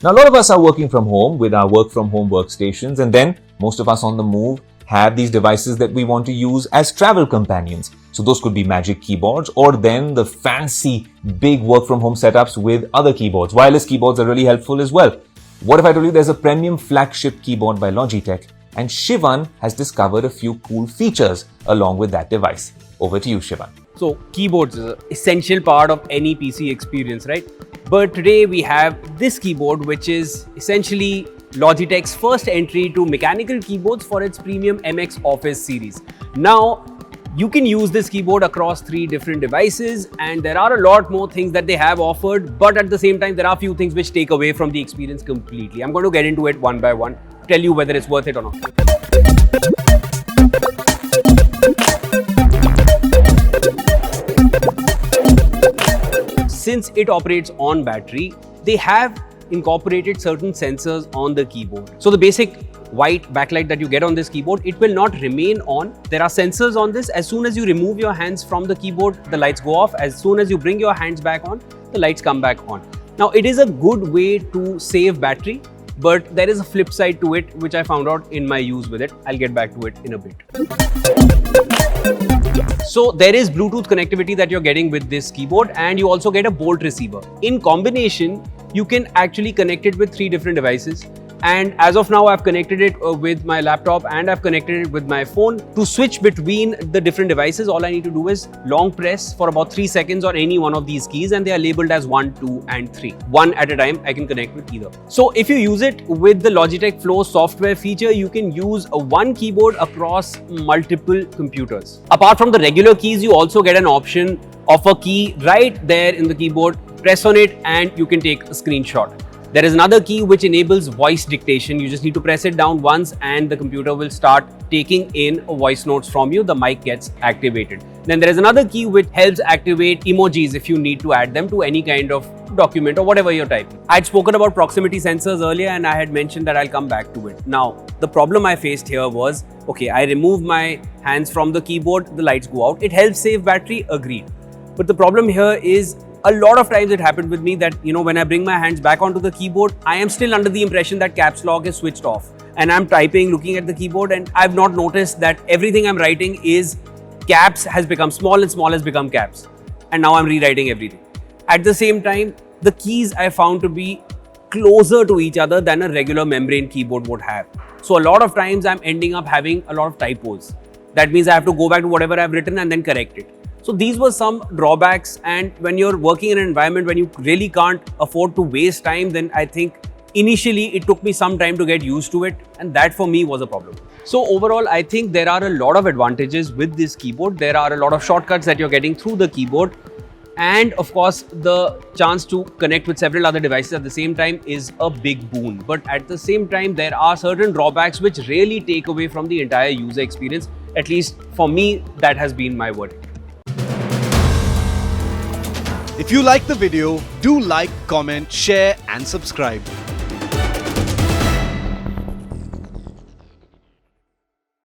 Now, a lot of us are working from home with our work from home workstations, and then most of us on the move have these devices that we want to use as travel companions. So those could be magic keyboards, or then the fancy big work from home setups with other keyboards. Wireless keyboards are really helpful as well. What if I told you there's a premium flagship keyboard by Logitech, and Shivan has discovered a few cool features along with that device? Over to you, Shivan. So keyboards is an essential part of any PC experience, right? But today we have this keyboard, which is essentially Logitech's first entry to mechanical keyboards for its premium MX Office series. Now, you can use this keyboard across 3 different devices, and there are a lot more things that they have offered, but at the same time, there are a few things which take away from the experience completely. I'm going to get into it one by one, tell you whether it's worth it or not. Since it operates on battery, they have incorporated certain sensors on the keyboard. So the basic white backlight that you get on this keyboard, it will not remain on. There are sensors on this. As soon as you remove your hands from the keyboard, the lights go off. As soon as you bring your hands back on, the lights come back on. Now, it is a good way to save battery, but there is a flip side to it, which I found out in my use with it. I'll get back to it in a bit. So there is Bluetooth connectivity that you're getting with this keyboard, and you also get a Bolt receiver. In combination, you can actually connect it with 3 different devices. And as of now, I've connected it with my laptop and I've connected it with my phone. To switch between the different devices, all I need to do is long press for about 3 seconds on any one of these keys, and they are labeled as 1, 2, and 3. One at a time, I can connect with either. So if you use it with the Logitech Flow software feature, you can use one keyboard across multiple computers. Apart from the regular keys, you also get an option of a key right there in the keyboard. Press on it and you can take a screenshot. There is another key which enables voice dictation. You just need to press it down once and the computer will start taking in voice notes from you. The mic gets activated. Then there is another key which helps activate emojis if you need to add them to any kind of document or whatever you're typing. I had spoken about proximity sensors earlier and I had mentioned that I'll come back to it. Now, the problem I faced here was, okay, I remove my hands from the keyboard, the lights go out. It helps save battery, agreed. But the problem here is, a lot of times it happened with me that, when I bring my hands back onto the keyboard, I am still under the impression that caps lock is switched off. And I'm typing, looking at the keyboard, and I've not noticed that everything I'm writing is caps has become small and small has become caps. And now I'm rewriting everything. At the same time, the keys I found to be closer to each other than a regular membrane keyboard would have. So a lot of times I'm ending up having a lot of typos. That means I have to go back to whatever I've written and then correct it. So these were some drawbacks, and when you're working in an environment when you really can't afford to waste time, then I think initially it took me some time to get used to it, and that for me was a problem. So overall, I think there are a lot of advantages with this keyboard. There are a lot of shortcuts that you're getting through the keyboard, and of course the chance to connect with several other devices at the same time is a big boon. But at the same time, there are certain drawbacks which really take away from the entire user experience. At least for me, that has been my verdict. If you like the video, do like, comment, share and subscribe.